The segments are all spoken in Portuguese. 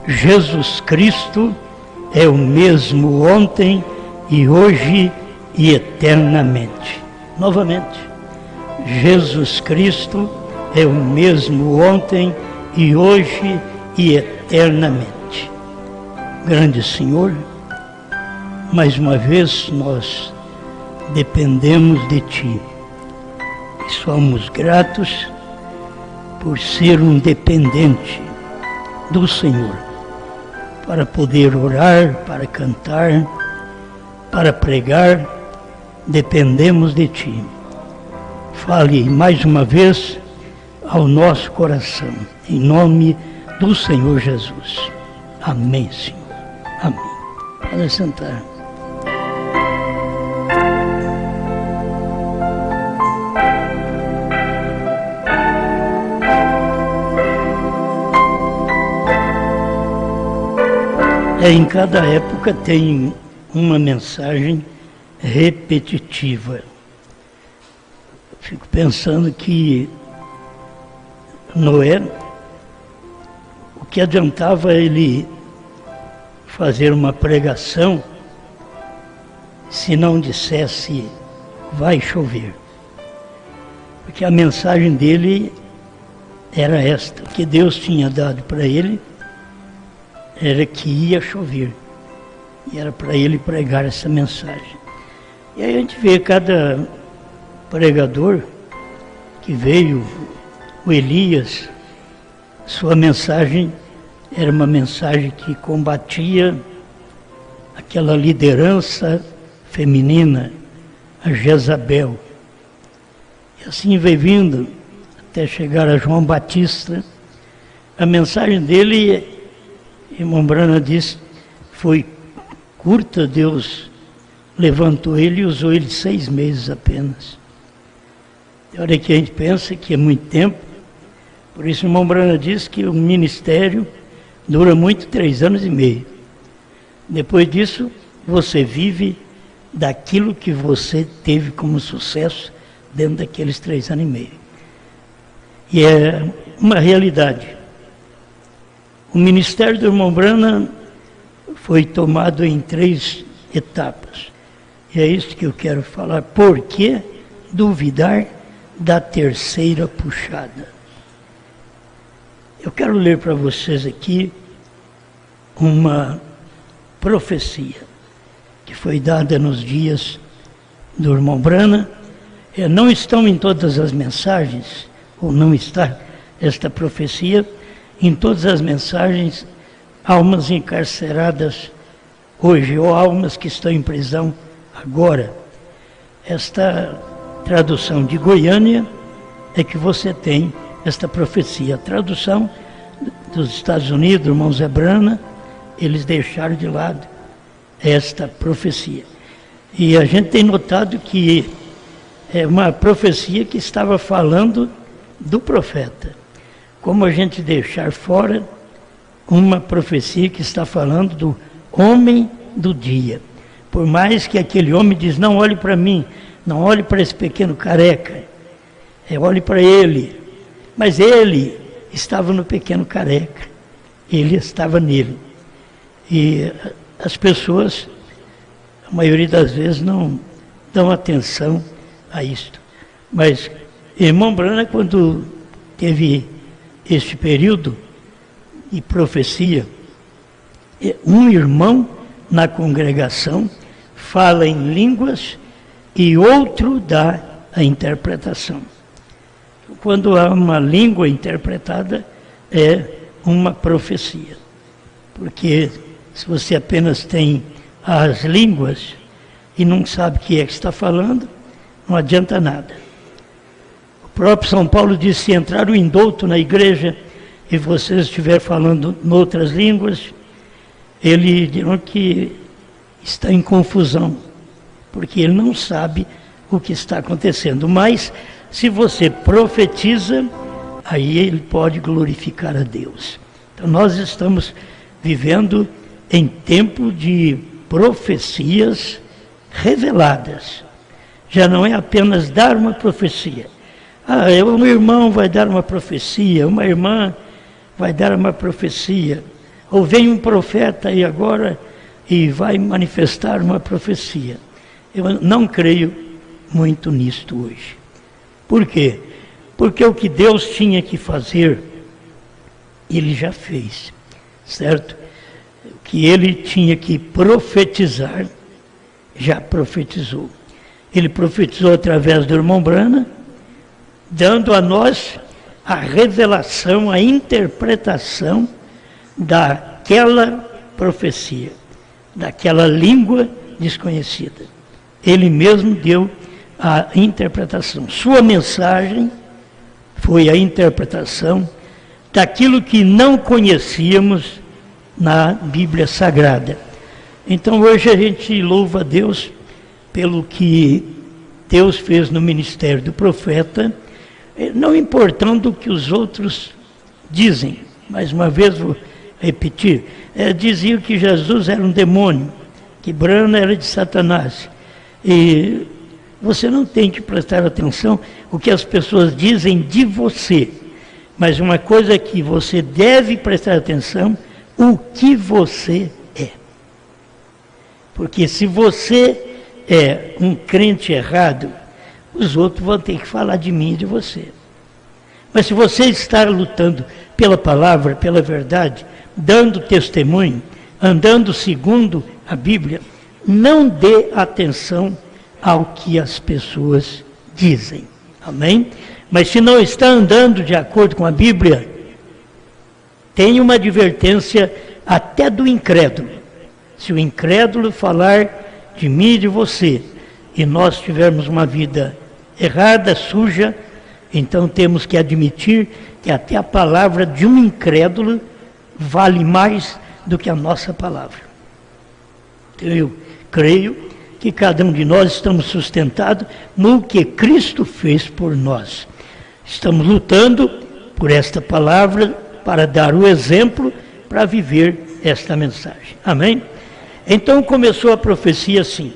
Jesus Cristo é o mesmo ontem e hoje e eternamente. Novamente, Jesus Cristo é o mesmo ontem e hoje e eternamente. Grande Senhor, mais uma vez nós dependemos de Ti e somos gratos por ser um dependente do Senhor, para poder orar, para cantar, para pregar, dependemos de Ti. Fale mais uma vez ao nosso coração, em nome do Senhor Jesus. Amém, Senhor. Amém. Pode sentar. Em cada época tem uma mensagem repetitiva. Fico pensando que Noé, o que adiantava ele fazer uma pregação se não dissesse vai chover? Porque a mensagem dele era esta, que Deus tinha dado para ele era que ia chover. E era para ele pregar essa mensagem. E aí a gente vê cada pregador que veio, o Elias, sua mensagem era uma mensagem que combatia aquela liderança feminina, a Jezabel. E assim veio vindo até chegar a João Batista. A mensagem dele, irmão Brana disse, foi curta. Deus levantou ele e usou ele 6 meses apenas. E olha que a gente pensa que é muito tempo. Por isso o irmão Brana diz que o ministério dura muito 3 anos e meio. Depois disso, você vive daquilo que você teve como sucesso dentro daqueles 3 anos e meio. E é uma realidade. O ministério do irmão Brana foi tomado em 3 etapas. E é isso que eu quero falar. Por que duvidar da terceira puxada? Eu quero ler para vocês aqui uma profecia que foi dada nos dias do irmão Brana. Não estão em todas as mensagens, ou não está esta profecia, em todas as mensagens, almas encarceradas hoje, ou almas que estão em prisão agora. Esta tradução de Goiânia é que você tem esta profecia. A tradução dos Estados Unidos, irmão Zé Brana, eles deixaram de lado esta profecia. E a gente tem notado que é uma profecia que estava falando do profeta. Como a gente deixar fora uma profecia que está falando do homem do dia. Por mais que aquele homem diz, não olhe para mim, não olhe para esse pequeno careca, olhe para ele. Mas ele estava no pequeno careca, ele estava nele. E as pessoas, a maioria das vezes, não dão atenção a isto. Mas irmão Brana, quando teve este período de profecia, um irmão na congregação fala em línguas e outro dá a interpretação. Quando há uma língua interpretada, é uma profecia. Porque se você apenas tem as línguas e não sabe o que é que está falando, não adianta nada. O próprio São Paulo disse, se entrar o indouto na igreja e você estiver falando em outras línguas, ele dirá que está em confusão, porque ele não sabe o que está acontecendo. Mas, se você profetiza, aí ele pode glorificar a Deus. Então, nós estamos vivendo em tempo de profecias reveladas. Já não é apenas dar uma profecia. Um irmão vai dar uma profecia, uma irmã vai dar uma profecia. Ou vem um profeta aí agora e vai manifestar uma profecia. Eu não creio muito nisto hoje. Por quê? Porque o que Deus tinha que fazer, Ele já fez, certo? O que Ele tinha que profetizar, já profetizou. Ele profetizou através do irmão Brana, dando a nós a revelação, a interpretação daquela profecia, daquela língua desconhecida. Ele mesmo deu a interpretação. Sua mensagem foi a interpretação daquilo que não conhecíamos na Bíblia Sagrada. Então hoje a gente louva a Deus pelo que Deus fez no ministério do profeta, não importando o que os outros dizem. Mais uma vez vou repetir, diziam que Jesus era um demônio, que Brana era de Satanás. E você não tem que prestar atenção o que as pessoas dizem de você, mas uma coisa que você deve prestar atenção, o que você é. Porque se você é um crente errado, os outros vão ter que falar de mim e de você. Mas se você está lutando pela palavra, pela verdade, dando testemunho, andando segundo a Bíblia, não dê atenção ao que as pessoas dizem. Amém? Mas se não está andando de acordo com a Bíblia, tem uma advertência até do incrédulo. Se o incrédulo falar de mim e de você, e nós tivermos uma vida errada, suja, então temos que admitir que até a palavra de um incrédulo vale mais do que a nossa palavra. Então eu creio que cada um de nós estamos sustentados no que Cristo fez por nós. Estamos lutando por esta palavra para dar o exemplo para viver esta mensagem. Amém? Então começou a profecia assim.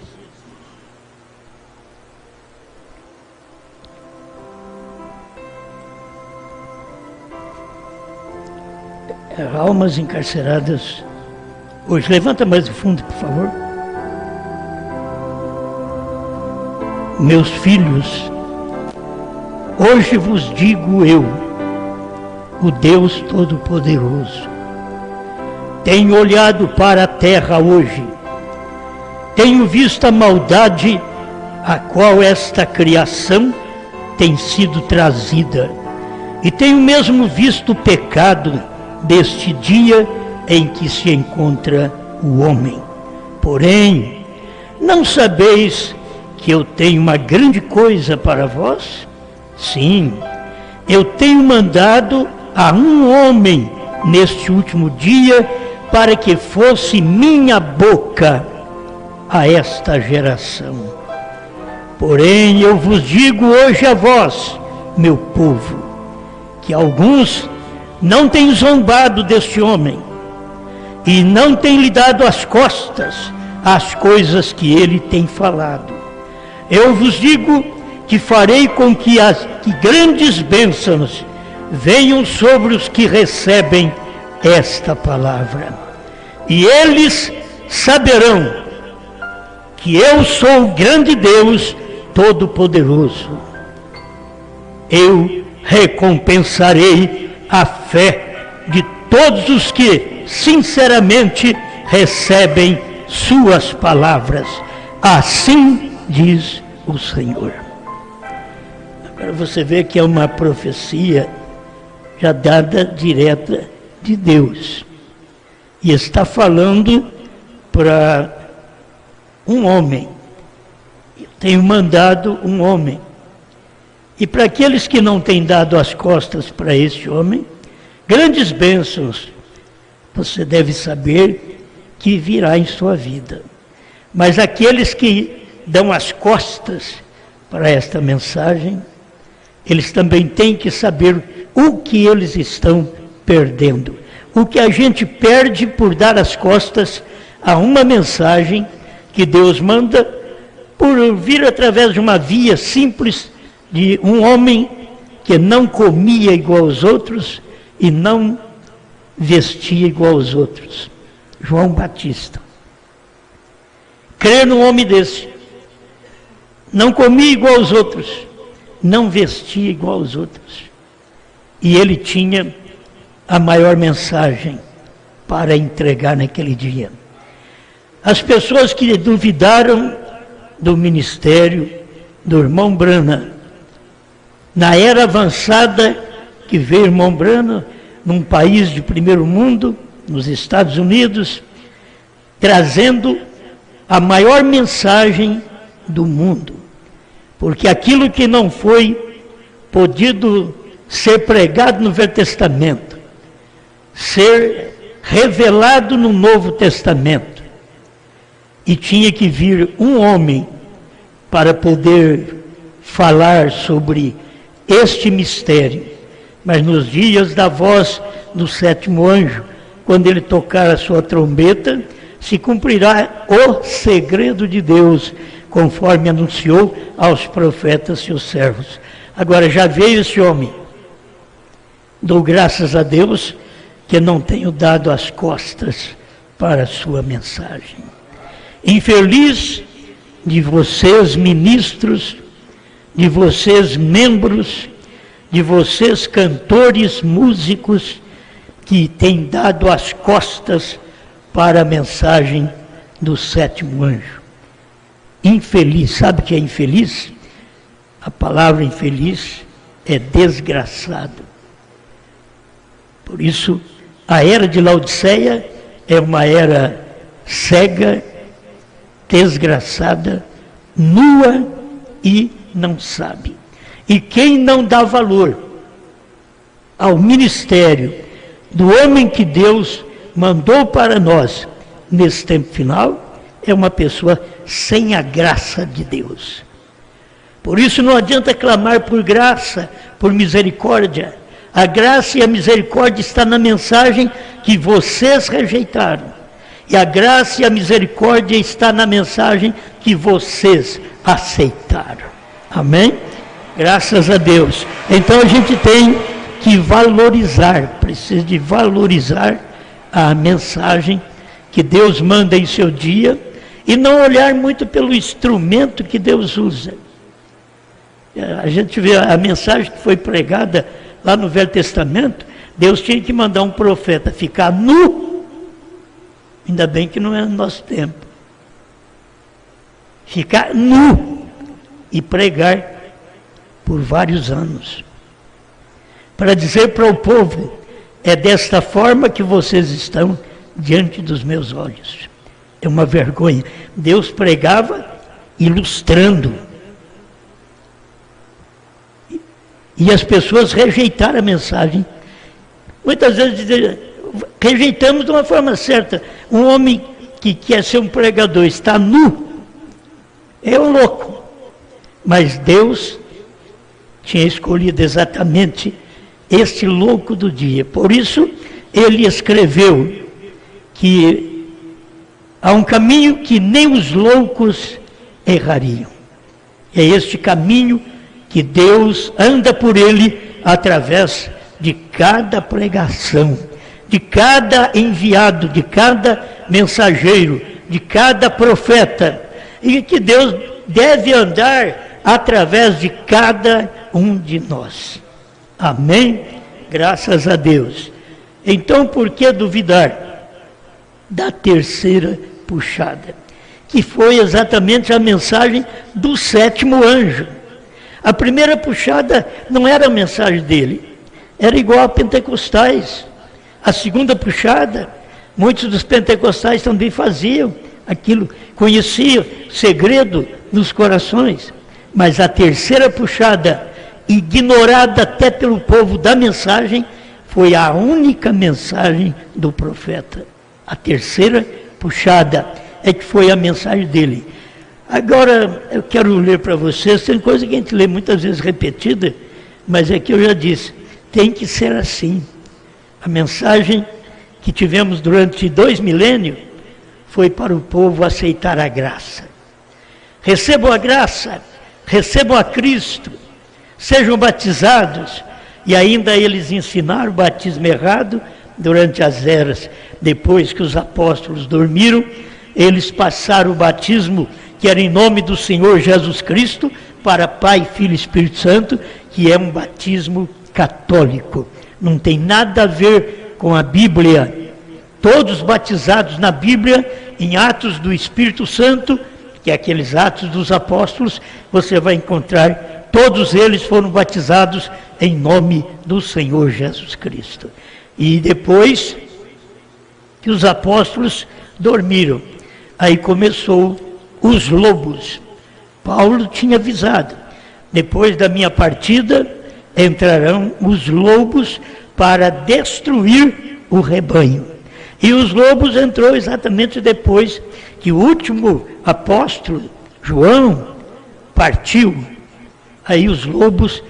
Almas encarceradas hoje. Levanta mais o fundo, por favor. Meus filhos, hoje vos digo eu, o Deus Todo-Poderoso, tenho olhado para a terra hoje, tenho visto a maldade a qual esta criação tem sido trazida, e tenho mesmo visto o pecado deste dia em que se encontra o homem. Porém, não sabeis que eu tenho uma grande coisa para vós? Sim, eu tenho mandado a um homem neste último dia para que fosse minha boca a esta geração. Porém, eu vos digo hoje a vós, meu povo, que alguns não têm zombado deste homem e não têm lhe dado as costas às coisas que ele tem falado. Eu vos digo que farei com que grandes bênçãos venham sobre os que recebem esta palavra. E eles saberão que eu sou o grande Deus Todo-Poderoso. Eu recompensarei a fé de todos os que sinceramente recebem suas palavras. Assim diz o Senhor. Agora você vê que é uma profecia já dada direta de Deus. E está falando para um homem. Eu tenho mandado um homem. E para aqueles que não têm dado as costas para este homem, grandes bênçãos, você deve saber que virá em sua vida. Mas aqueles que dão as costas para esta mensagem, eles também têm que saber o que eles estão perdendo. O que a gente perde por dar as costas a uma mensagem que Deus manda por vir através de uma via simples de um homem que não comia igual aos outros e não vestia igual aos outros. João Batista. Crer num homem desse. Não comia igual aos outros. Não vestia igual aos outros. E ele tinha a maior mensagem para entregar naquele dia. As pessoas que duvidaram do ministério do irmão Branham, na era avançada que veio o irmão Branham, num país de primeiro mundo, nos Estados Unidos, trazendo a maior mensagem do mundo. Porque aquilo que não foi podido ser pregado no Velho Testamento, ser revelado no Novo Testamento, e tinha que vir um homem para poder falar sobre este mistério. Mas nos dias da voz do sétimo anjo, quando ele tocar a sua trombeta, se cumprirá o segredo de Deus, conforme anunciou aos profetas seus servos. Agora já veio esse homem. Dou graças a Deus que não tenho dado as costas para a sua mensagem. Infeliz de vocês, ministros, de vocês, membros, de vocês, cantores, músicos, que têm dado as costas para a mensagem do sétimo anjo. Infeliz, sabe o que é infeliz? A palavra infeliz é desgraçado. Por isso, a era de Laodiceia é uma era cega, desgraçada, nua e não sabe. E quem não dá valor ao ministério do homem que Deus mandou para nós nesse tempo final, é uma pessoa sem a graça de Deus. Por isso não adianta clamar por graça, por misericórdia. A graça e a misericórdia está na mensagem que vocês rejeitaram. E a graça e a misericórdia está na mensagem que vocês aceitaram. Amém? Graças a Deus. Então a gente tem que valorizar, precisa de valorizar a mensagem que Deus manda em seu dia e não olhar muito pelo instrumento que Deus usa. A gente vê a mensagem que foi pregada lá no Velho Testamento, Deus tinha que mandar um profeta ficar nu. Ainda bem que não é no nosso tempo. Ficar nu e pregar por vários anos. Para dizer para o povo, é desta forma que vocês estão diante dos meus olhos. É uma vergonha. Deus pregava ilustrando. E as pessoas rejeitaram a mensagem. Muitas vezes rejeitamos de uma forma certa. Um homem que quer ser um pregador, está nu, é um louco. Mas Deus tinha escolhido exatamente este louco do dia. Por isso, ele escreveu que há um caminho que nem os loucos errariam. É este caminho que Deus anda por ele através de cada pregação, de cada enviado, de cada mensageiro, de cada profeta, e que Deus deve andar através de cada um de nós. Amém? Graças a Deus. Então, por que duvidar da terceira puxada? Que foi exatamente a mensagem do sétimo anjo. A primeira puxada não era a mensagem dele, era igual a pentecostais. A segunda puxada, muitos dos pentecostais também faziam aquilo, conheciam segredo nos corações. Mas a terceira puxada, ignorada até pelo povo da mensagem, foi a única mensagem do profeta. A terceira puxada é que foi a mensagem dele. Agora, eu quero ler para vocês, tem coisa que a gente lê muitas vezes repetida, mas é que eu já disse, tem que ser assim. A mensagem que tivemos durante 2 milênios foi para o povo aceitar a graça. Recebam a graça, recebam a Cristo, sejam batizados, e ainda eles ensinaram o batismo errado, durante as eras, depois que os apóstolos dormiram, eles passaram o batismo, que era em nome do Senhor Jesus Cristo, para Pai, Filho e Espírito Santo, que é um batismo católico. Não tem nada a ver com a Bíblia. Todos batizados na Bíblia, em Atos do Espírito Santo, que é aqueles Atos dos Apóstolos, você vai encontrar, todos eles foram batizados em nome do Senhor Jesus Cristo. E depois que os apóstolos dormiram, aí começou os lobos. Paulo tinha avisado, depois da minha partida, entrarão os lobos para destruir o rebanho. E os lobos entrou exatamente depois que o último apóstolo, João, partiu. Aí os lobos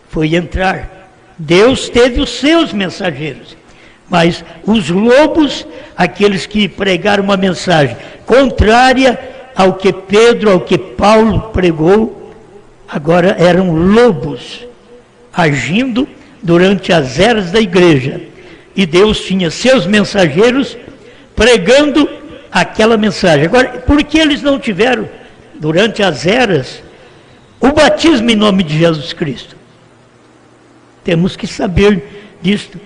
foi entrar. Deus teve os seus mensageiros, mas os lobos, aqueles que pregaram uma mensagem contrária ao que Pedro, ao que Paulo pregou, agora eram lobos, agindo durante as eras da igreja. E Deus tinha seus mensageiros pregando aquela mensagem. Agora, por que eles não tiveram, durante as eras, o batismo em nome de Jesus Cristo? Temos que saber disto,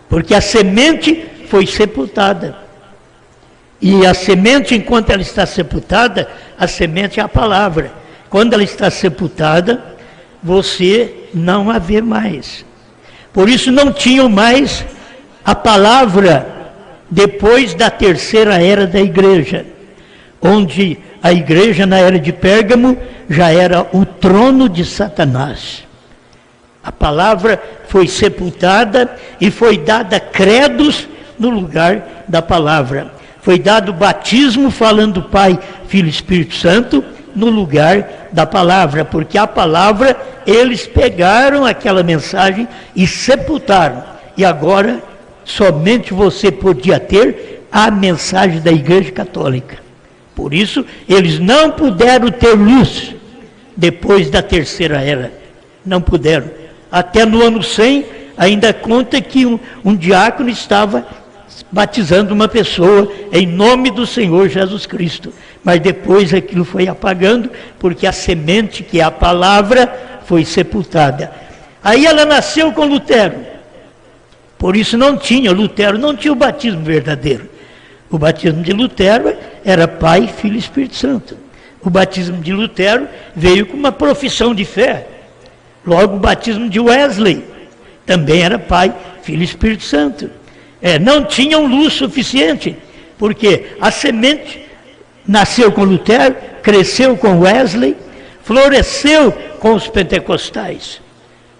porque a semente foi sepultada. E a semente, enquanto ela está sepultada, a semente é a palavra. Quando ela está sepultada, você não a vê mais. Por isso não tinham mais a palavra depois da terceira era da igreja, onde a igreja na era de Pérgamo já era o trono de Satanás. A palavra foi sepultada e foi dada credos no lugar da palavra. Foi dado batismo falando Pai, Filho e Espírito Santo no lugar da palavra, porque a palavra, eles pegaram aquela mensagem e sepultaram. E agora, somente você podia ter a mensagem da Igreja Católica. Por isso, eles não puderam ter luz depois da terceira era. Não puderam. Até no ano 100, ainda conta que um diácono estava batizando uma pessoa em nome do Senhor Jesus Cristo. Mas depois aquilo foi apagando, porque a semente, que é a palavra, foi sepultada. Aí ela nasceu com Lutero. Por isso Lutero não tinha o batismo verdadeiro. O batismo de Lutero era Pai, Filho e Espírito Santo. O batismo de Lutero veio com uma profissão de fé. Logo, o batismo de Wesley também era Pai, Filho e Espírito Santo. Não tinham luz suficiente, porque a semente nasceu com Lutero, cresceu com Wesley, floresceu com os pentecostais.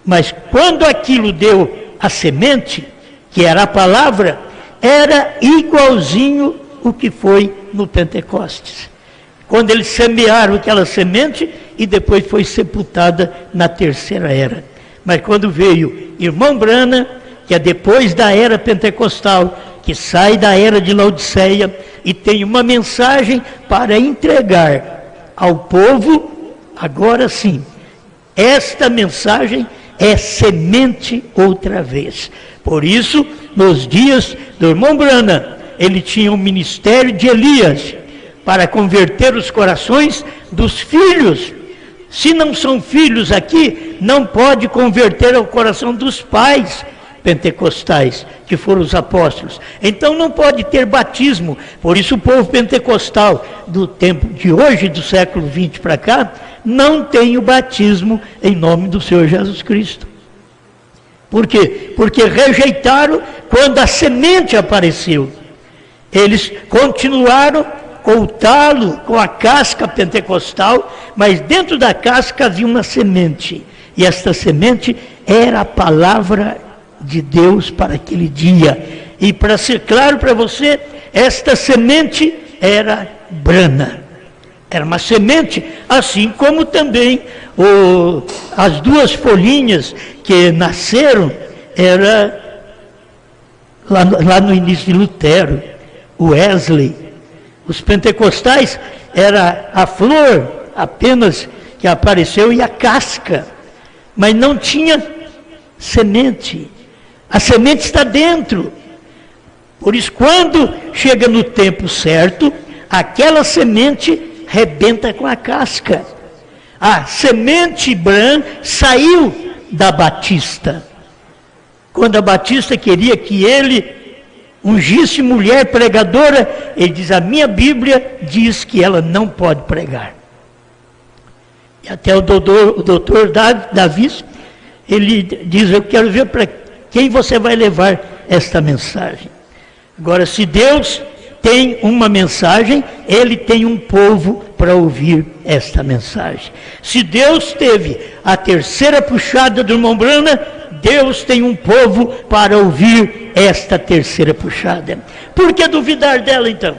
Mas quando aquilo deu a semente, que era a palavra, era igualzinho o que foi no Pentecostes. Quando eles semearam aquela semente e depois foi sepultada na terceira era. Mas quando veio irmão Branham, que é depois da era pentecostal, que sai da era de Laodiceia e tem uma mensagem para entregar ao povo, agora sim, esta mensagem é semente outra vez. Por isso, nos dias do irmão Branham, ele tinha um ministério de Elias, para converter os corações dos filhos. Se não são filhos aqui, não pode converter o coração dos pais pentecostais, que foram os apóstolos. Então não pode ter batismo. Por isso o povo pentecostal do tempo de hoje, do século 20 para cá, não tem o batismo em nome do Senhor Jesus Cristo. Por quê? Porque rejeitaram quando a semente apareceu. Eles continuaram com o talo, com a casca pentecostal, mas dentro da casca havia uma semente. E esta semente era a palavra de Deus para aquele dia. E para ser claro para você, esta semente era Branham. Era uma semente, assim como também as duas folhinhas que nasceram, era lá no início de Lutero, Wesley. Os pentecostais era a flor apenas que apareceu e a casca, mas não tinha semente. A semente está dentro, Por isso, quando chega no tempo certo, aquela semente rebenta com a casca. A semente branca saiu da Batista. Quando a Batista queria que ele ungisse mulher pregadora, ele diz, a minha Bíblia diz que ela não pode pregar. E até o doutor Davis, ele diz, eu quero ver para quem você vai levar esta mensagem. Agora, se Deus tem uma mensagem, Ele tem um povo para ouvir esta mensagem. Se Deus teve a terceira puxada do irmão Branham, Deus tem um povo para ouvir esta terceira puxada. Por que duvidar dela então?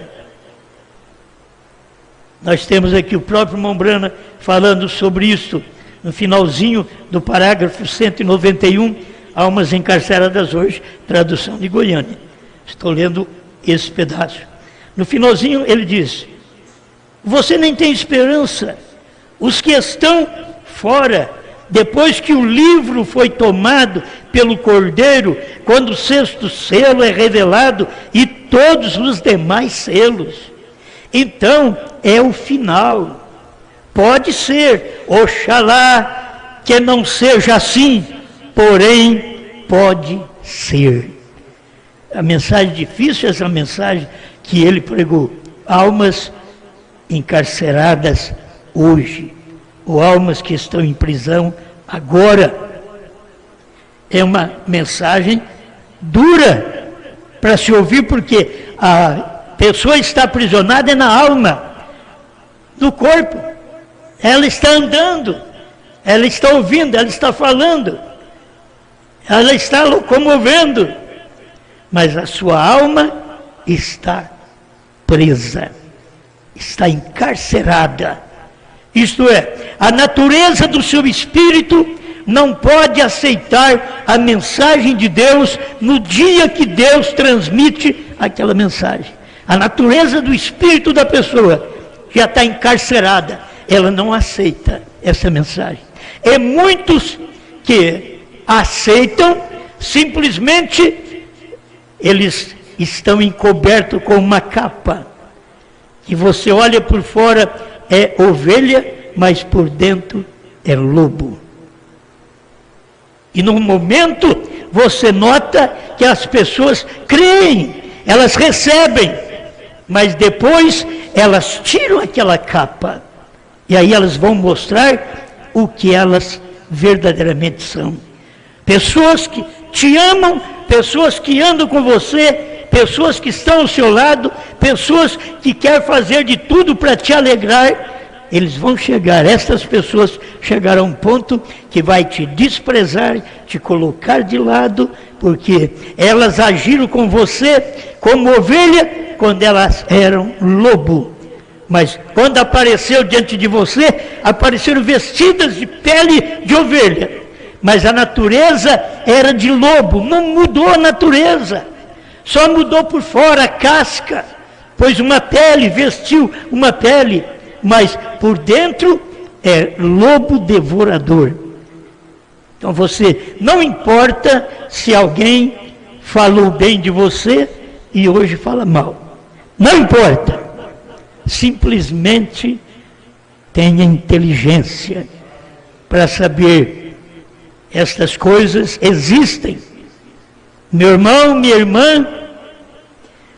Nós temos aqui o próprio irmão Branham falando sobre isso, no finalzinho do parágrafo 191, Almas Encarceradas Hoje, tradução de Goiânia. Estou lendo esse pedaço. No finalzinho ele diz, você nem tem esperança. Os que estão fora, depois que o livro foi tomado pelo Cordeiro, quando o sexto selo é revelado e todos os demais selos, então é o final. Pode ser, oxalá que não seja assim, porém pode ser. A mensagem difícil, essa mensagem que ele pregou, almas encarceradas hoje, ou almas que estão em prisão agora, é uma mensagem dura para se ouvir, porque a pessoa está aprisionada na alma, no corpo, ela está andando, ela está ouvindo, ela está falando, ela está locomovendo, mas a sua alma está presa, está encarcerada. Isto é, a natureza do seu espírito não pode aceitar a mensagem de Deus no dia que Deus transmite aquela mensagem. A natureza do espírito da pessoa já está encarcerada, ela não aceita essa mensagem. É muitos que aceitam, simplesmente eles estão encobertos com uma capa, que você olha por fora é ovelha, mas por dentro é lobo. E no momento você nota que as pessoas creem, elas recebem, mas depois elas tiram aquela capa, e aí elas vão mostrar o que elas verdadeiramente são. Pessoas que te amam, pessoas que andam com você, pessoas que estão ao seu lado, pessoas que querem fazer de tudo para te alegrar, eles vão chegar, essas pessoas chegarão a um ponto que vai te desprezar, te colocar de lado, porque elas agiram com você como ovelha quando elas eram lobo. Mas quando apareceu diante de você, apareceram vestidas de pele de ovelha. Mas a natureza era de lobo, não mudou a natureza, só mudou por fora a casca, pois uma pele, vestiu uma pele, mas por dentro é lobo devorador. Então você, não importa se alguém falou bem de você e hoje fala mal, não importa, simplesmente tenha inteligência para saber estas coisas existem. Meu irmão, minha irmã,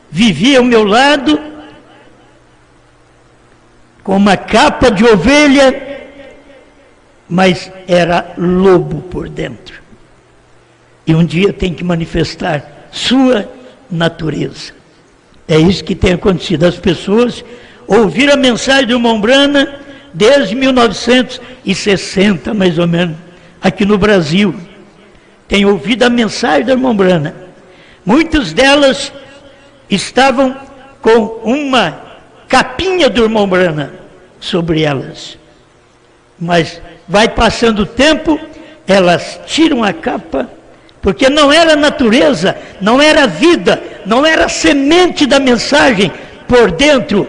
vivia ao meu lado com uma capa de ovelha, mas era lobo por dentro. E um dia tem que manifestar sua natureza. É isso que tem acontecido. As pessoas ouviram a mensagem do irmão Branham desde 1960, mais ou menos, aqui no Brasil. Tem ouvido a mensagem do irmão Branham. Muitas delas estavam com uma capinha do irmão Branham sobre elas. Mas vai passando o tempo, elas tiram a capa, porque não era natureza, não era vida, não era semente da mensagem por dentro,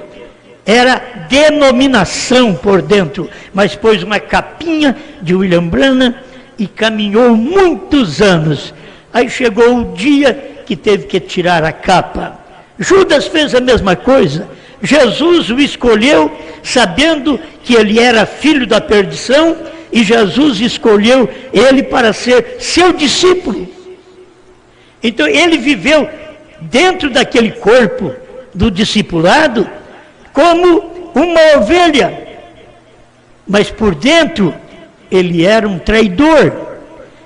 era denominação por dentro, mas pôs uma capinha de William Branham e caminhou muitos anos. Aí chegou o dia que teve que tirar a capa. Judas fez a mesma coisa. Jesus o escolheu sabendo que ele era filho da perdição, e Jesus escolheu ele para ser seu discípulo. Então ele viveu dentro daquele corpo do discipulado como uma ovelha, mas por dentro ele era um traidor.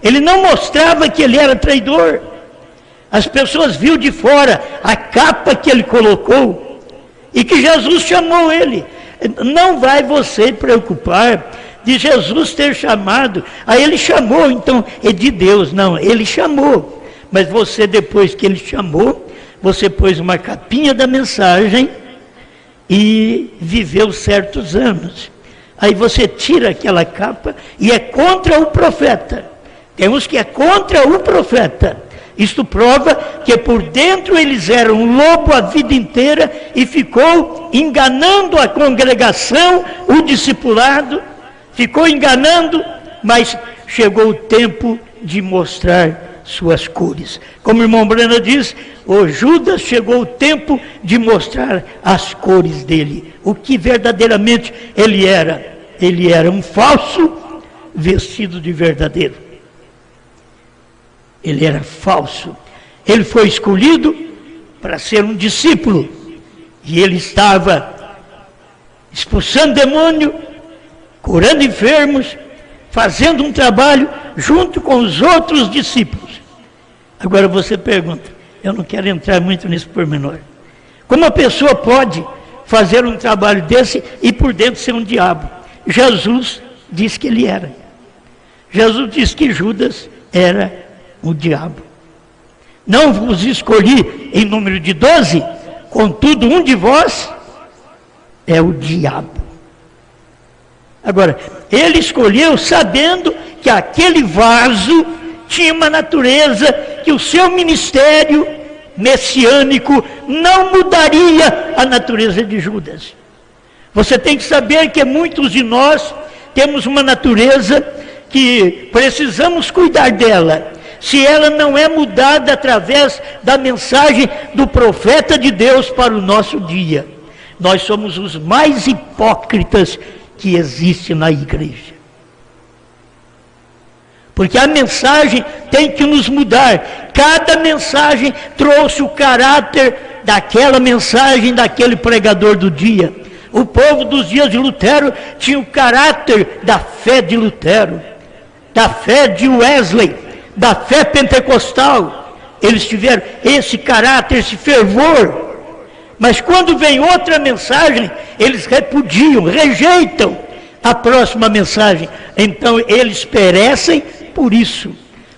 Ele não mostrava que ele era traidor. As pessoas viam de fora a capa que ele colocou e que Jesus chamou ele. Não vai você preocupar de Jesus ter chamado. Aí ele chamou, então é de Deus. Não, ele chamou. Mas você, depois que ele chamou, você pôs uma capinha da mensagem e viveu certos anos. Aí você tira aquela capa e é contra o profeta. Temos que é contra o profeta. Isto prova que por dentro eles eram um lobo a vida inteira e ficou enganando a congregação, o discipulado, ficou enganando, mas chegou o tempo de mostrar suas cores. Como o irmão Brana diz, o Judas chegou o tempo de mostrar as cores dele, o que verdadeiramente ele era. Ele era um falso vestido de verdadeiro. Ele era falso. Ele foi escolhido para ser um discípulo. E ele estava expulsando demônio, curando enfermos, fazendo um trabalho junto com os outros discípulos. Agora você pergunta, eu não quero entrar muito nesse pormenor. Como a pessoa pode fazer um trabalho desse e por dentro ser um diabo? Jesus disse que ele era. Jesus disse que Judas era o diabo. Não vos escolhi em número de 12, contudo um de vós é o diabo. Agora, ele escolheu sabendo que aquele vaso tinha uma natureza que o seu ministério messiânico não mudaria a natureza de Judas. Você tem que saber que muitos de nós temos uma natureza que precisamos cuidar dela. Se ela não é mudada através da mensagem do profeta de Deus para o nosso dia, nós somos os mais hipócritas que existe na igreja. Porque a mensagem tem que nos mudar. Cada mensagem trouxe o caráter daquela mensagem, daquele pregador do dia. O povo dos dias de Lutero tinha o caráter da fé de Lutero, da fé de Wesley, da fé pentecostal. Eles tiveram esse caráter, esse fervor. Mas quando vem outra mensagem, eles repudiam, rejeitam a próxima mensagem. Então eles perecem por isso.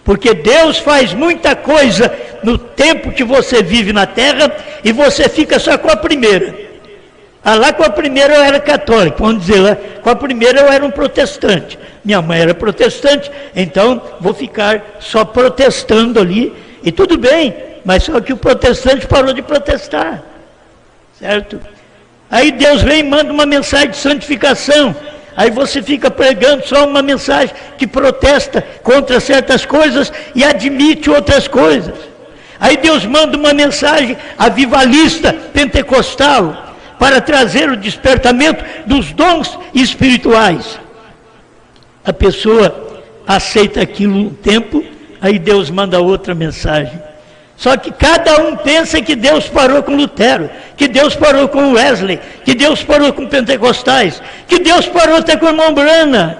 Porque Deus faz muita coisa no tempo que você vive na terra e você fica só com a primeira. Lá com a primeira eu era católico, vamos dizer lá, com a primeira eu era um protestante. Minha mãe era protestante, então vou ficar só protestando ali. E tudo bem, mas só que o protestante parou de protestar, certo? Aí Deus vem e manda uma mensagem de santificação. Aí você fica pregando só uma mensagem que protesta contra certas coisas e admite outras coisas. Aí Deus manda uma mensagem avivalista, pentecostal, para trazer o despertamento dos dons espirituais. A pessoa aceita aquilo um tempo, aí Deus manda outra mensagem. Só que cada um pensa que Deus parou com Lutero, que Deus parou com Wesley, que Deus parou com pentecostais, que Deus parou até com o irmão Brana.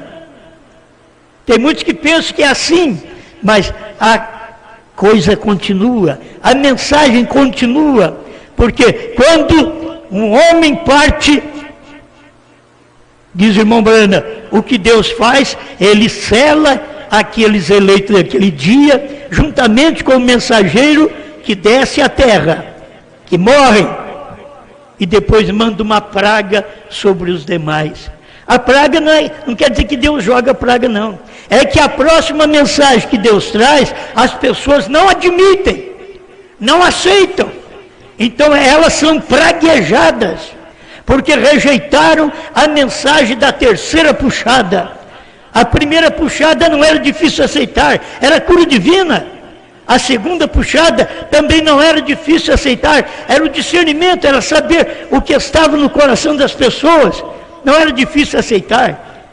Tem muitos que pensam que é assim, mas a coisa continua, a mensagem continua, porque quando um homem parte, diz o irmão Brana, o que Deus faz, ele sela aqueles eleitos daquele dia, juntamente com o mensageiro que desce à terra, que morrem, e depois manda uma praga sobre os demais. A praga não quer dizer que Deus joga a praga, não. É que a próxima mensagem que Deus traz, as pessoas não admitem, não aceitam. Então elas são praguejadas, porque rejeitaram a mensagem da terceira puxada. A primeira puxada não era difícil aceitar, era cura divina. A segunda puxada também não era difícil aceitar, era o discernimento, era saber o que estava no coração das pessoas. Não era difícil aceitar,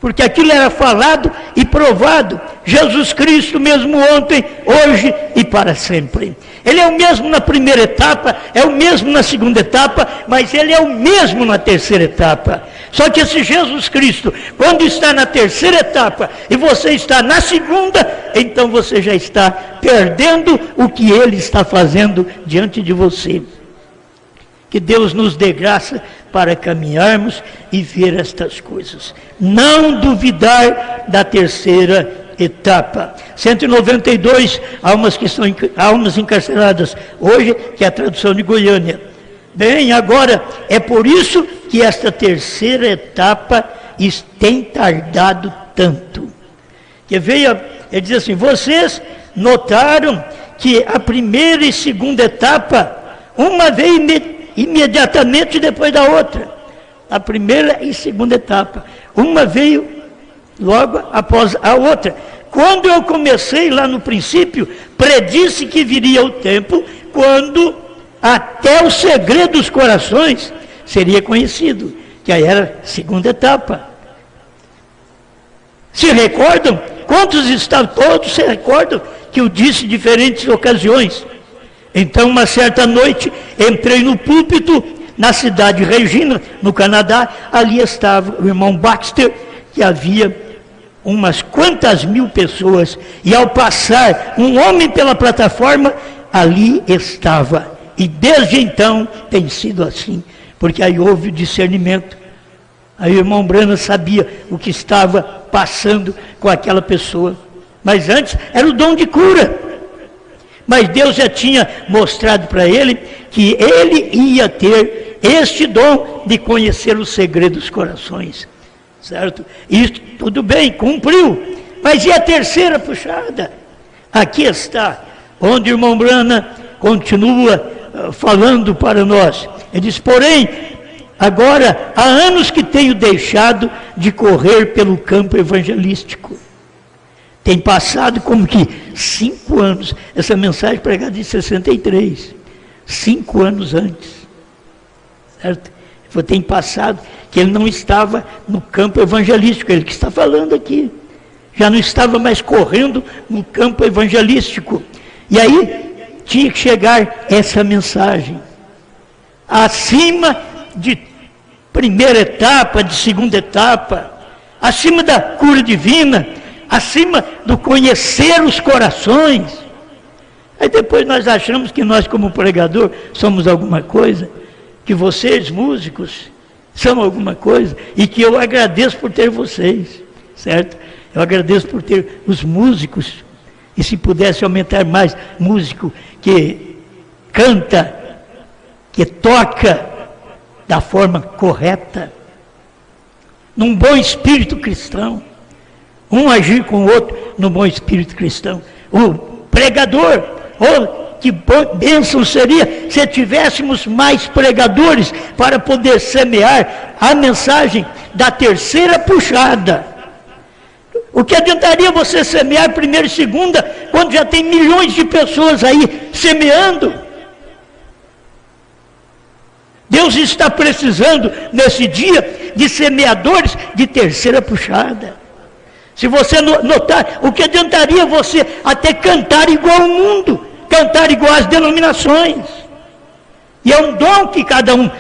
porque aquilo era falado e provado. Jesus Cristo mesmo ontem, hoje e para sempre. Ele é o mesmo na primeira etapa, é o mesmo na segunda etapa, mas ele é o mesmo na terceira etapa. Só que esse Jesus Cristo, quando está na terceira etapa e você está na segunda, então você já está perdendo o que ele está fazendo diante de você. Que Deus nos dê graça para caminharmos e ver estas coisas. Não duvidar da terceira etapa. 192 almas encarceradas hoje, que é a tradução de Goiânia. Bem, agora, é por isso que esta terceira etapa tem tardado tanto. Que veio, ele diz assim, vocês notaram que a primeira e segunda etapa, uma veio imediatamente depois da outra. A primeira e segunda etapa, uma veio logo após a outra. Quando eu comecei lá no princípio, predisse que viria o tempo quando até o segredo dos corações seria conhecido, que aí era a segunda etapa. Se recordam? Quantos estão? Todos se recordam que eu disse em diferentes ocasiões. Então, uma certa noite, entrei no púlpito, na cidade de Regina, no Canadá. Ali estava o irmão Baxter, que havia umas quantas mil pessoas, e ao passar um homem pela plataforma, ali estava. E desde então tem sido assim, porque aí houve o discernimento. Aí o irmão Branham sabia o que estava passando com aquela pessoa. Mas antes era o dom de cura. Mas Deus já tinha mostrado para ele que ele ia ter este dom de conhecer o segredo dos corações. Certo? Isso tudo bem, cumpriu. Mas e a terceira puxada? Aqui está, onde o irmão Branham continua falando para nós. Ele diz, porém, agora há anos que tenho deixado de correr pelo campo evangelístico. Tem passado como que 5 anos, essa mensagem pregada em 63, 5 anos antes, certo? Tem passado que ele não estava no campo evangelístico, ele que está falando aqui, já não estava mais correndo no campo evangelístico, e aí tinha que chegar essa mensagem, acima de primeira etapa, de segunda etapa, acima da cura divina, acima do conhecer os corações. Aí depois nós achamos que nós como pregador somos alguma coisa, que vocês músicos são alguma coisa, e que eu agradeço por ter vocês, certo? Eu agradeço por ter os músicos, e se pudesse aumentar mais músico que canta, que toca da forma correta, num bom espírito cristão, um agir com o outro no bom espírito cristão. O pregador, que bênção seria se tivéssemos mais pregadores para poder semear a mensagem da terceira puxada. O que adiantaria você semear primeira e segunda, quando já tem milhões de pessoas aí semeando? Deus está precisando, nesse dia, de semeadores de terceira puxada. Se você notar, o que adiantaria você até cantar igual ao mundo, cantar igual às denominações? E é um dom que cada um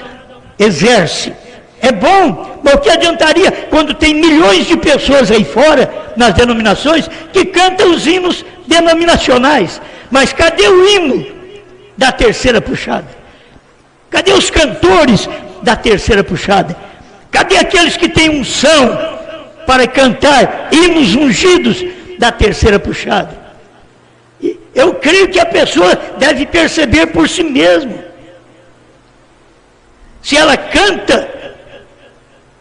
exerce. É bom, mas o que adiantaria quando tem milhões de pessoas aí fora, nas denominações, que cantam os hinos denominacionais? Mas cadê o hino da terceira puxada? Cadê os cantores da terceira puxada? Cadê aqueles que têm unção para cantar hinos ungidos da terceira puxada? Eu creio que a pessoa deve perceber por si mesma. Se ela canta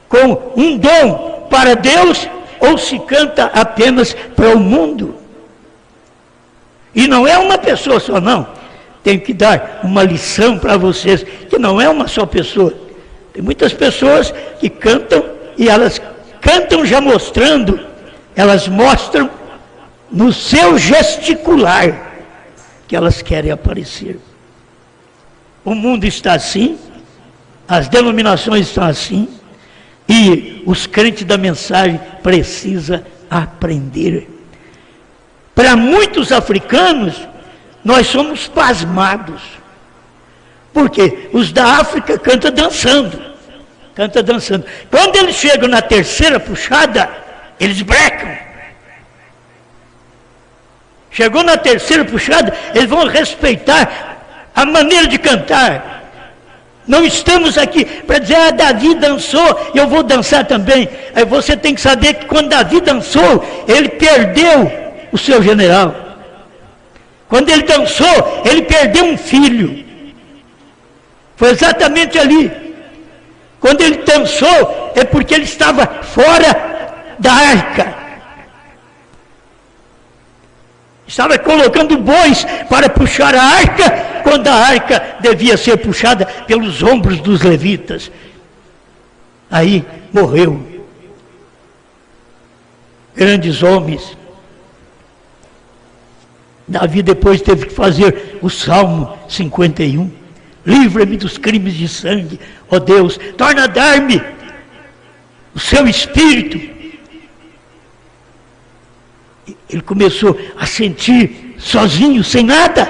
com um dom para Deus, ou se canta apenas para o mundo. E não é uma pessoa só, não. Tenho que dar uma lição para vocês, que não é uma só pessoa. Tem muitas pessoas que cantam, e elas cantam já mostrando, elas mostram no seu gesticular, porque elas querem aparecer. O mundo está assim, as denominações estão assim, e os crentes da mensagem precisam aprender. Para muitos africanos, nós somos pasmados. Porque os da África cantam dançando. Quando eles chegam na terceira puxada, eles brecam. Chegou na terceira puxada, eles vão respeitar a maneira de cantar. Não estamos aqui para dizer, Davi dançou, eu vou dançar também. Aí você tem que saber que quando Davi dançou, ele perdeu o seu general. Quando ele dançou, ele perdeu um filho. Foi exatamente ali. Quando ele dançou, é porque ele estava fora da arca. Estava colocando bois para puxar a arca, quando a arca devia ser puxada pelos ombros dos levitas. Aí morreu. Grandes homens. Davi depois teve que fazer o Salmo 51. Livra-me dos crimes de sangue, ó Deus, torna a dar-me o seu espírito. Ele começou a sentir sozinho, sem nada,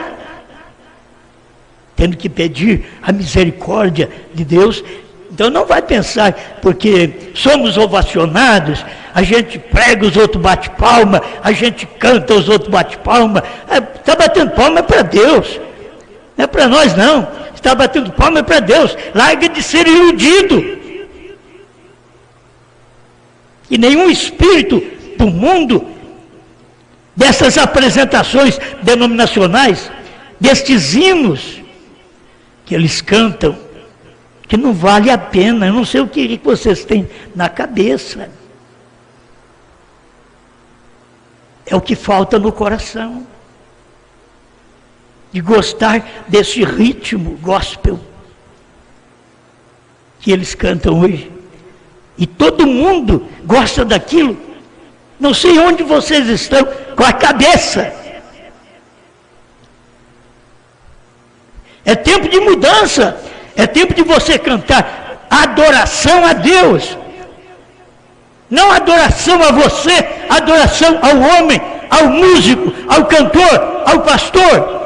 tendo que pedir a misericórdia de Deus. Então não vai pensar, porque somos ovacionados, a gente prega, os outros bate palma, a gente canta, os outros bate palma. Está batendo palma para Deus, não é para nós não. Está batendo palma para Deus. Larga de ser iludido. E nenhum espírito do mundo, dessas apresentações denominacionais, destes hinos que eles cantam, que não vale a pena. Eu não sei o que vocês têm na cabeça. É o que falta no coração, de gostar desse ritmo gospel que eles cantam hoje. E todo mundo gosta daquilo. Não sei onde vocês estão com a cabeça. É tempo de mudança. É tempo de você cantar adoração a Deus. Não adoração a você, adoração ao homem, ao músico, ao cantor, ao pastor.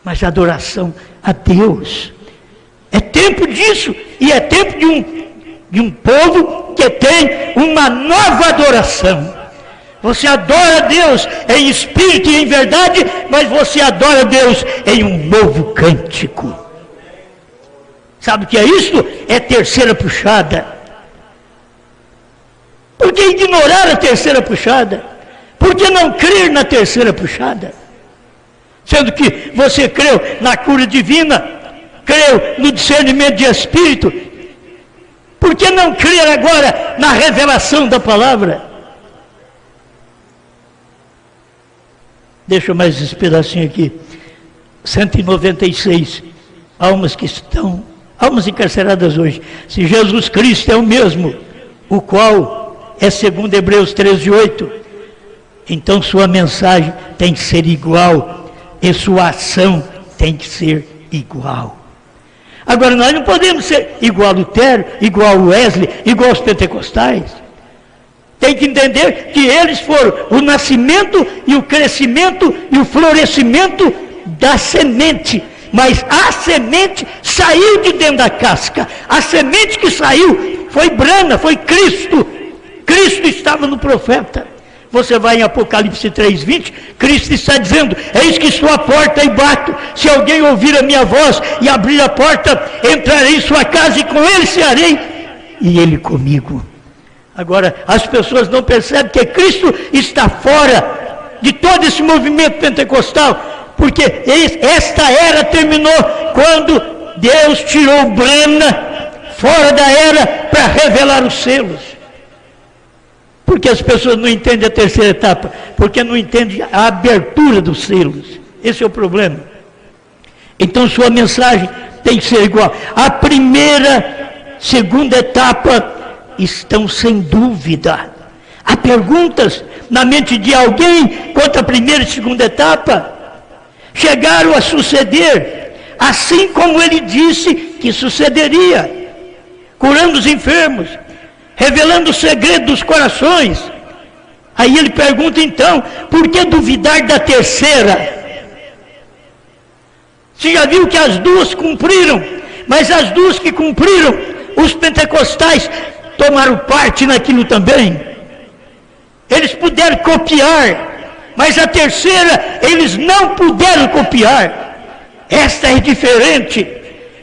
Mas adoração a Deus. É tempo disso, e é tempo de um povo que tem uma nova adoração. Você adora Deus em espírito e em verdade, mas você adora Deus em um novo cântico. Sabe o que é isso? É terceira puxada. Por que ignorar a terceira puxada? Por que não crer na terceira puxada? Sendo que você creu na cura divina, creu no discernimento de espírito, por que não crer agora na revelação da palavra? Deixa mais esse pedacinho aqui. 196 almas almas encarceradas hoje. Se Jesus Cristo é o mesmo, o qual é segundo Hebreus 13:8, então sua mensagem tem que ser igual, e sua ação tem que ser igual. Agora, nós não podemos ser igual a Lutero, igual a Wesley, igual aos pentecostais. Tem que entender que eles foram o nascimento e o crescimento e o florescimento da semente. Mas a semente saiu de dentro da casca. A semente que saiu foi Brana, foi Cristo. Cristo estava no profeta. Você vai em Apocalipse 3:20, Cristo está dizendo: eis que estou à porta e bato. Se alguém ouvir a minha voz e abrir a porta, entrarei em sua casa e com ele cearei, e ele comigo. Agora, as pessoas não percebem que Cristo está fora de todo esse movimento pentecostal, porque esta era terminou quando Deus tirou Brana fora da era para revelar os selos. Porque as pessoas não entendem a terceira etapa? Porque não entendem a abertura dos selos. Esse é o problema. Então sua mensagem tem que ser igual. A primeira, segunda etapa estão sem dúvida. Há perguntas na mente de alguém quanto à primeira e segunda etapa, chegaram a suceder, assim como ele disse que sucederia, curando os enfermos, revelando o segredo dos corações. Aí ele pergunta então, por que duvidar da terceira? Você já viu que as duas cumpriram, mas as duas que cumpriram, os pentecostais tomaram parte naquilo também. Eles puderam copiar, mas a terceira eles não puderam copiar. Esta é diferente.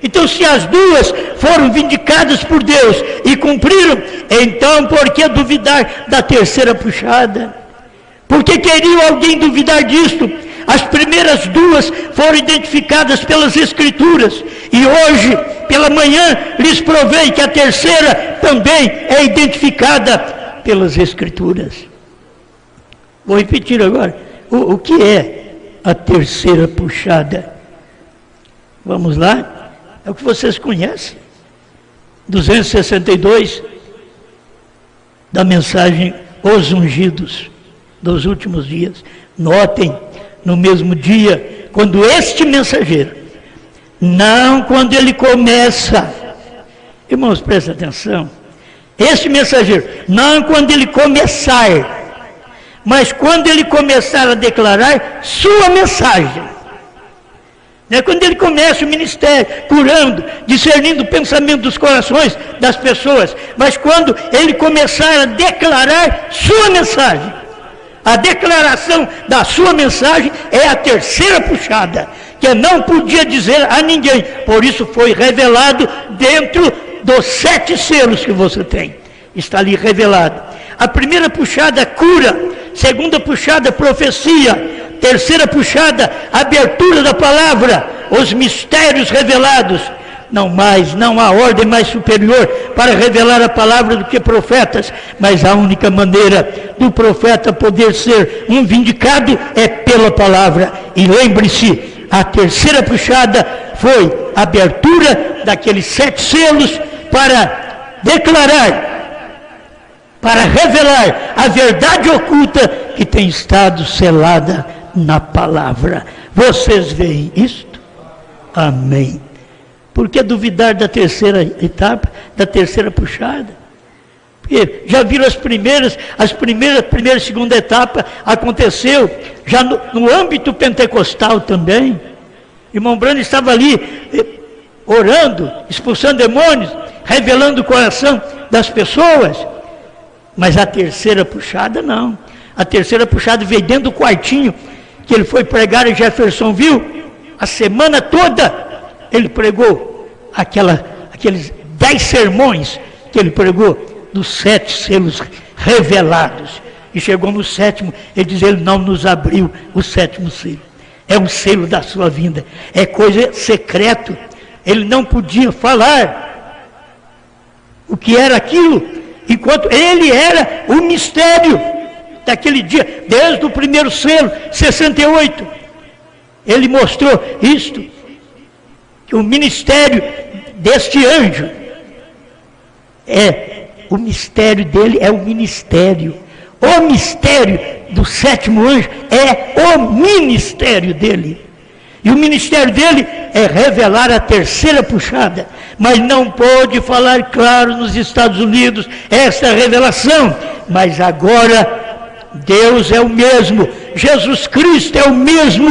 Então, se as duas foram vindicadas por Deus e cumpriram, então por que duvidar da terceira puxada? Por que queria alguém duvidar disto? As primeiras duas foram identificadas pelas Escrituras, e hoje, pela manhã, lhes provei que a terceira também é identificada pelas Escrituras. Vou repetir agora, o que é a terceira puxada? Vamos lá? É o que vocês conhecem. 262 da mensagem Os Ungidos dos últimos dias. Notem, no mesmo dia, quando este mensageiro, não quando ele começa, irmãos, presta atenção, este mensageiro, não quando ele começar, mas quando ele começar a declarar sua mensagem. É quando ele começa o ministério, curando, discernindo o pensamento dos corações das pessoas. Mas quando ele começar a declarar sua mensagem, a declaração da sua mensagem é a terceira puxada, que não podia dizer a ninguém. Por isso foi revelado dentro dos 7 selos que você tem. Está ali revelado. A primeira puxada, cura. Segunda puxada, profecia. Terceira puxada, abertura da palavra, os mistérios revelados. Não há ordem mais superior para revelar a palavra do que profetas, mas a única maneira do profeta poder ser um vindicado é pela palavra. E lembre-se, a terceira puxada foi a abertura daqueles 7 selos para declarar, para revelar a verdade oculta que tem estado selada na palavra. Vocês veem isto? Amém. Por que duvidar da terceira etapa, da terceira puxada? Porque já viram a primeira e segunda etapa aconteceu já no âmbito pentecostal também. Irmão Brando estava ali orando, expulsando demônios, revelando o coração das pessoas. Mas a terceira puxada não. A terceira puxada veio dentro do quartinho que ele foi pregar em Jeffersonville. A semana toda ele pregou aqueles 10 sermões que ele pregou dos 7 selos revelados. E chegou no 7º, ele diz, ele não nos abriu o 7º selo. É um selo da sua vinda. É coisa secreta. Ele não podia falar o que era aquilo, enquanto ele era o mistério daquele dia, desde o primeiro selo, 68. Ele mostrou isto, que o ministério deste anjo, o mistério dele é o ministério. O mistério do 7º anjo é o ministério dele. E o ministério dele é revelar a terceira puxada. Mas não pôde falar claro nos Estados Unidos essa revelação. Mas agora Deus é o mesmo, Jesus Cristo é o mesmo,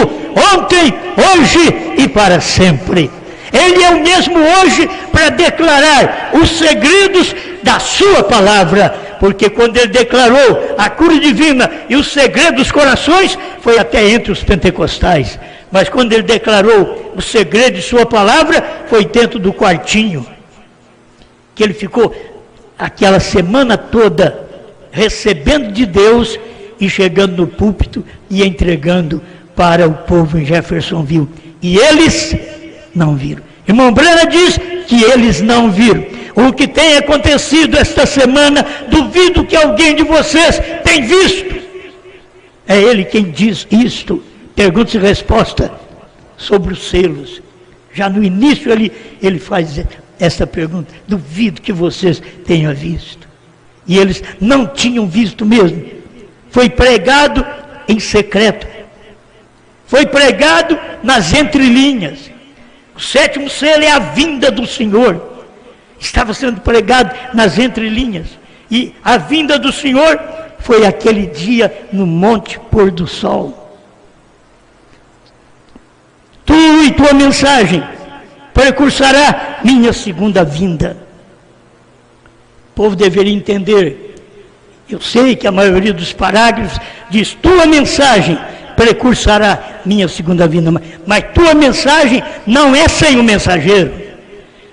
ontem, hoje e para sempre. Ele é o mesmo hoje para declarar os segredos da sua palavra, porque quando ele declarou a cura divina e os segredos dos corações, foi até entre os pentecostais. Mas quando ele declarou o segredo de sua palavra, foi dentro do quartinho, que ele ficou aquela semana toda recebendo de Deus e chegando no púlpito e entregando para o povo em Jeffersonville. E eles não viram. Irmão Brana diz que eles não viram. O que tem acontecido esta semana, duvido que alguém de vocês tenha visto. É ele quem diz isto. Pergunta e resposta sobre os selos. Já no início ele faz essa pergunta. Duvido que vocês tenham visto. E eles não tinham visto mesmo. foi pregado em secreto. Foi pregado nas entrelinhas. O 7º selo é a vinda do Senhor. Estava sendo pregado nas entrelinhas. E a vinda do Senhor foi aquele dia no Monte Pôr do Sol. Tu e tua mensagem precursará minha segunda vinda. O povo deveria entender. Eu sei que a maioria dos parágrafos diz: tua mensagem precursará minha segunda vinda. Mas tua mensagem não é sem o mensageiro.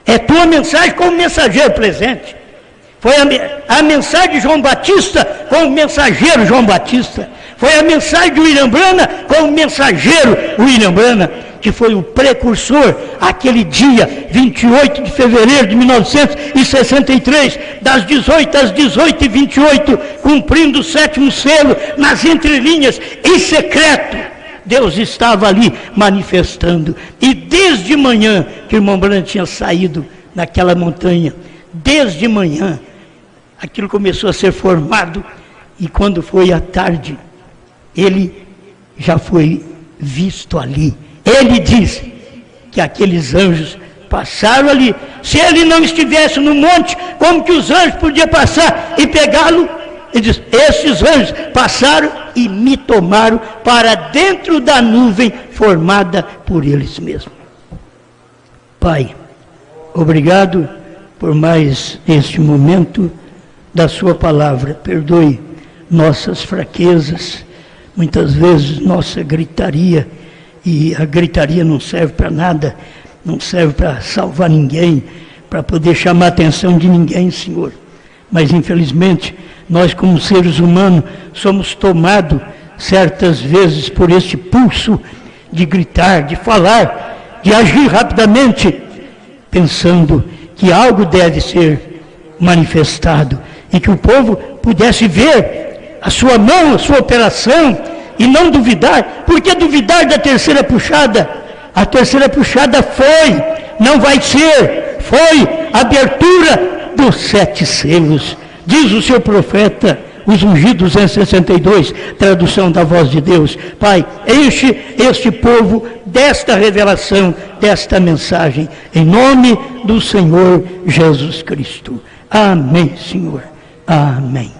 É tua mensagem com o mensageiro presente. Foi a mensagem de João Batista com o mensageiro João Batista. Foi a mensagem de William Branham com o mensageiro William Branham, que foi o precursor, aquele dia 28 de fevereiro de 1963, das 18 às 18h28, cumprindo o 7º selo, nas entrelinhas, em secreto. Deus estava ali manifestando. E desde manhã, que o irmão Branham tinha saído naquela montanha, desde manhã, aquilo começou a ser formado, e quando foi à tarde, ele já foi visto ali. Ele diz que aqueles anjos passaram ali. Se ele não estivesse no monte, como que os anjos podiam passar e pegá-lo? Ele diz: esses anjos passaram e me tomaram para dentro da nuvem formada por eles mesmos. Pai, obrigado por mais este momento da sua palavra. Perdoe nossas fraquezas, muitas vezes nossa gritaria, e a gritaria não serve para nada, não serve para salvar ninguém, para poder chamar a atenção de ninguém, Senhor. Mas infelizmente, nós como seres humanos somos tomados certas vezes por este pulso de gritar, de falar, de agir rapidamente, pensando que algo deve ser manifestado e que o povo pudesse ver a sua mão, a sua operação, e não duvidar. Por que duvidar da terceira puxada? A terceira puxada foi, não vai ser, foi a abertura dos 7 selos. Diz o seu profeta, os ungidos 262, tradução da voz de Deus. Pai, enche este povo desta revelação, desta mensagem, em nome do Senhor Jesus Cristo. Amém, Senhor. Amém.